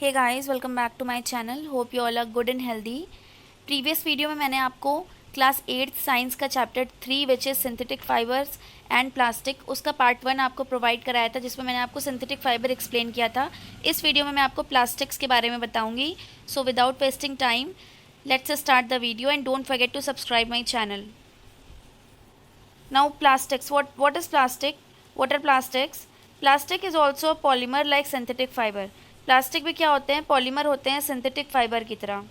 Hey guys, welcome back to my channel. Hope you all are good and healthy. Previous video में मैंने आपको class 8th science का chapter 3 which is synthetic fibres and plastic, उसका part 1 आपको provide कराया था, जिसमें मैंने आपको सिंथेटिक फाइबर एक्सप्लेन किया था। इस वीडियो में मैं आपको प्लास्टिक्स के बारे में बताऊंगी। So without wasting time, let's start the video and don't forget to subscribe my channel. Now plastics. What is plastic? What are plastics? Plastic is also a polymer like synthetic fiber. Plastic भी क्या होते हैं? Polymer होते हैं synthetic fibre की तरह।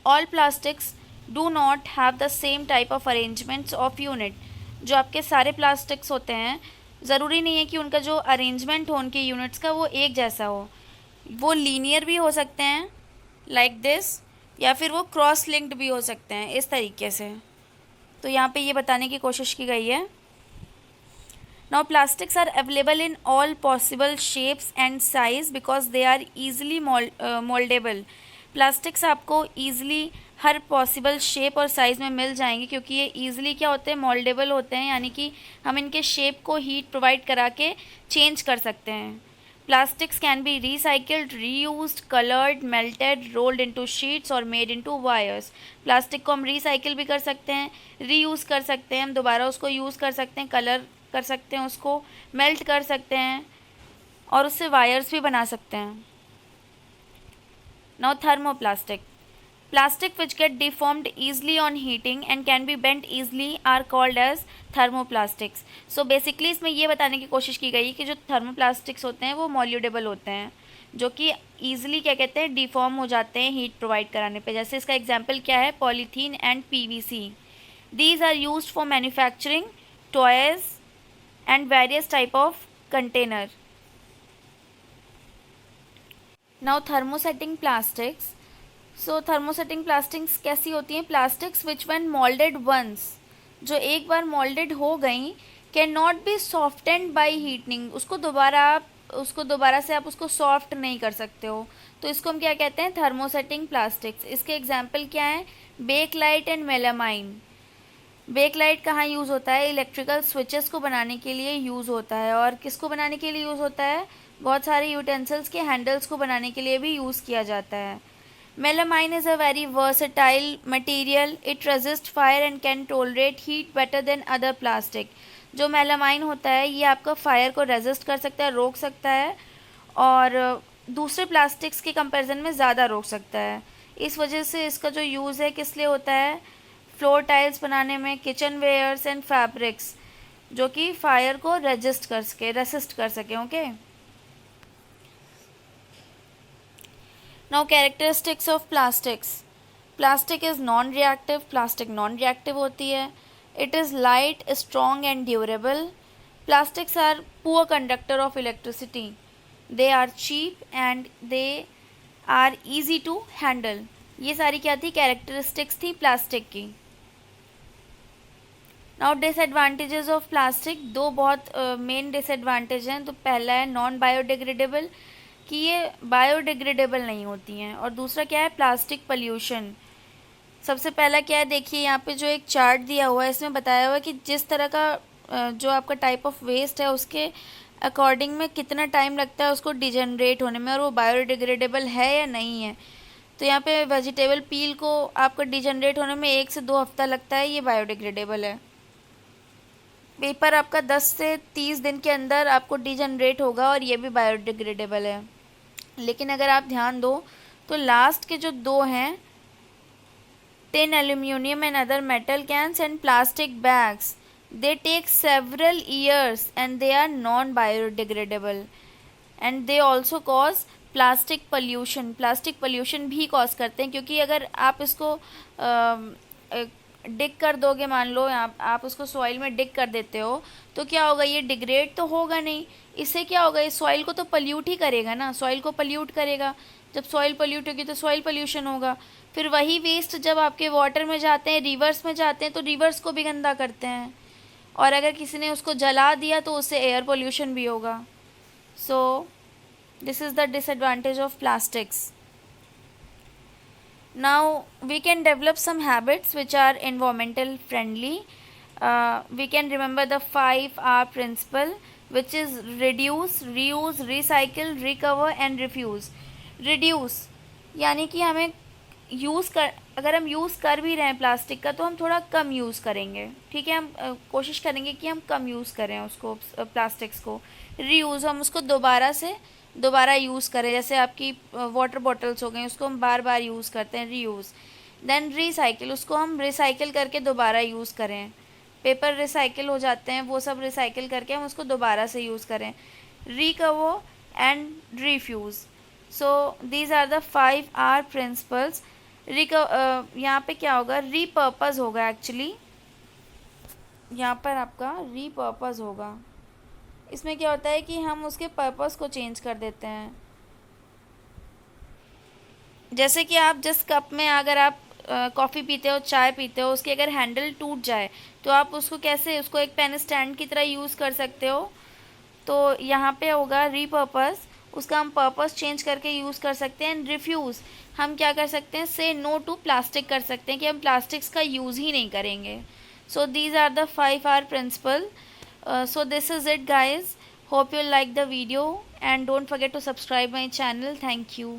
All plastics do not have the same type of arrangements of unit. जो आपके सारे प्लास्टिक्स होते हैं, ज़रूरी नहीं है कि उनका जो अरेंजमेंट हो उनके यूनिट्स का वो एक जैसा हो। वो लीनियर भी हो सकते हैं लाइक दिस, या फिर वो क्रॉस लिंक्ड भी हो सकते हैं इस तरीके से। तो यहाँ पे ये बताने की कोशिश की गई है। Now plastics are available in all possible shapes and size because they are easily mouldable. Plastics आपको ईजिली हर पॉसिबल शेप और साइज़ में मिल जाएंगे, क्योंकि ये ईजिली क्या होते हैं, मोल्डेबल होते हैं, यानी कि हम इनके शेप को हीट प्रोवाइड करा के चेंज कर सकते हैं। Plastics can be recycled, reused, colored, melted, rolled into sheets और made into wires. प्लास्टिक को हम रिसाइकिल भी कर सकते हैं, रीयूज़ कर सकते हैं, हम दोबारा उसको यूज़ कर सकते हैं, कलर कर सकते हैं, उसको मेल्ट कर सकते हैं और उससे वायर्स भी बना सकते हैं। Now thermoplastic. Plastic which get deformed easily on heating and can be bent easily are called as thermoplastics. So basically इसमें ये बताने की कोशिश की गई कि जो thermoplastics होते हैं वो मोल्यूडेबल होते हैं, जो कि ईजिली क्या कहते हैं, डिफॉर्म हो जाते हैं हीट प्रोवाइड कराने पे। जैसे इसका एग्जांपल क्या है, polythene and PVC. These are used for manufacturing toys and various type of container. Now thermosetting plastics. So thermosetting plastics कैसी होती हैं? Plastics which when moulded once, जो एक बार मोल्डेड हो गई, can not be softened by heating. उसको दोबारा से आप उसको सॉफ्ट नहीं कर सकते हो, तो इसको हम क्या कहते हैं, थर्मोसेटिंग प्लास्टिक्स। इसके एग्जांपल क्या है, बेकलाइट एंड मेलामाइन। बेकलाइट कहाँ यूज़ होता है? इलेक्ट्रिकल स्विचेस को बनाने के लिए यूज़ होता है। और किसको बनाने के लिए यूज़ होता है? बहुत सारे यूटेंसिल्स के हैंडल्स को बनाने के लिए भी यूज़ किया जाता है। Melamine is a very versatile material. It resists fire and can tolerate heat better than other plastic. जो मेलामाइन होता है ये आपका फायर को रेजिस्ट कर सकता है, रोक सकता है, और दूसरे प्लास्टिक्स के कंपैरिजन में ज़्यादा रोक सकता है। इस वजह से इसका जो यूज़ है किस लिए होता है, फ्लोर टाइल्स बनाने में, किचन वेयर्स एंड फैब्रिक्स, जो कि फायर को रेजिस्ट कर सके। Okay, now characteristics of plastics. Plastic is non reactive. Plastic non reactive होती है। It is light, strong and durable. Plastics are poor conductor of electricity. They are cheap and they are easy to handle. ये सारी क्या थी, characteristics थी plastic की। Now disadvantages of plastic. दो बहुत मेन डिसएडवांटेज हैं। तो पहला है नॉन बायोडिग्रेडेबल, कि ये बायोडिग्रेडेबल नहीं होती हैं। और दूसरा क्या है, प्लास्टिक पॉल्यूशन। सबसे पहला क्या है, देखिए यहाँ पे जो एक चार्ट दिया हुआ है, इसमें बताया हुआ है कि जिस तरह का जो आपका टाइप ऑफ वेस्ट है उसके अकॉर्डिंग में कितना टाइम लगता है उसको डिजनरेट होने में, और वो बायोडिग्रेडेबल है या नहीं है। तो यहाँ पे वेजिटेबल पील को आपको डिजनरेट होने में 1 से 2 हफ्ता लगता है, ये बायोडिग्रेडेबल है। पेपर आपका 10 से 30 दिन के अंदर आपको डिजनरेट होगा, और ये भी बायोडिग्रेडेबल है। लेकिन अगर आप ध्यान दो तो लास्ट के जो दो हैं, tin, aluminium and other metal cans and plastic bags, they take several years and they are non biodegradable and they also cause plastic pollution. Plastic pollution भी कॉज करते हैं, क्योंकि अगर आप इसको डिग कर दोगे, मान लो आप उसको सॉइल में डिग कर देते हो, तो क्या होगा, ये डिग्रेड तो होगा नहीं। इससे क्या होगा, इस सॉइल को तो पल्यूट ही करेगा ना, सॉइल को पल्यूट करेगा। जब सॉइल पल्यूट होगी तो सॉइल पल्यूशन होगा। फिर वही वेस्ट जब आपके वाटर में जाते हैं, रिवर्स में जाते हैं, तो रिवर्स को भी गंदा करते हैं। और अगर किसी ने उसको जला दिया तो उससे एयर पोल्यूशन भी होगा। So this is the disadvantage of plastics. Now we can develop some habits which are environmental friendly. We can remember the 5R principle, which is reduce, reuse, recycle, recover and refuse. Reduce यानी कि हमें अगर हम use कर भी रहे हैं plastic का तो हम थोड़ा कम यूज़ करेंगे, ठीक है। हम कोशिश करेंगे कि हम कम यूज़ करें उसको, प्लास्टिक्स को। रीयूज़, हम उसको दोबारा यूज़ करें, जैसे आपकी वाटर बॉटल्स हो गई, उसको हम बार बार यूज़ करते हैं, रीयूज़। देन रिसाइकिल, उसको हम रिसाइकिल करके दोबारा यूज़ करें। पेपर रिसाइकिल हो जाते हैं, वो सब रिसाइकिल करके हम उसको दोबारा से यूज़ करें। Recover and refuse. So these are the 5 R principles. यहाँ पे क्या होगा, रीपर्पज़ होगा एक्चुअली, यहाँ पर आपका रीपर्पज़ होगा। इसमें क्या होता है कि हम उसके पर्पस को चेंज कर देते हैं। जैसे कि आप जिस कप में अगर आप कॉफ़ी पीते हो, चाय पीते हो, उसकी अगर हैंडल टूट जाए तो आप उसको कैसे, उसको एक पेन स्टैंड की तरह यूज़ कर सकते हो। तो यहाँ पे होगा रीपर्पज़, उसका हम पर्पस चेंज करके यूज़ कर सकते हैं। एंड रिफ्यूज़, हम क्या कर सकते हैं, से नो टू प्लास्टिक कर सकते हैं कि हम प्लास्टिक्स का यूज़ ही नहीं करेंगे। So these are the 5 R principle. So this is it guys. Hope you like the video and don't forget to subscribe my channel. Thank you.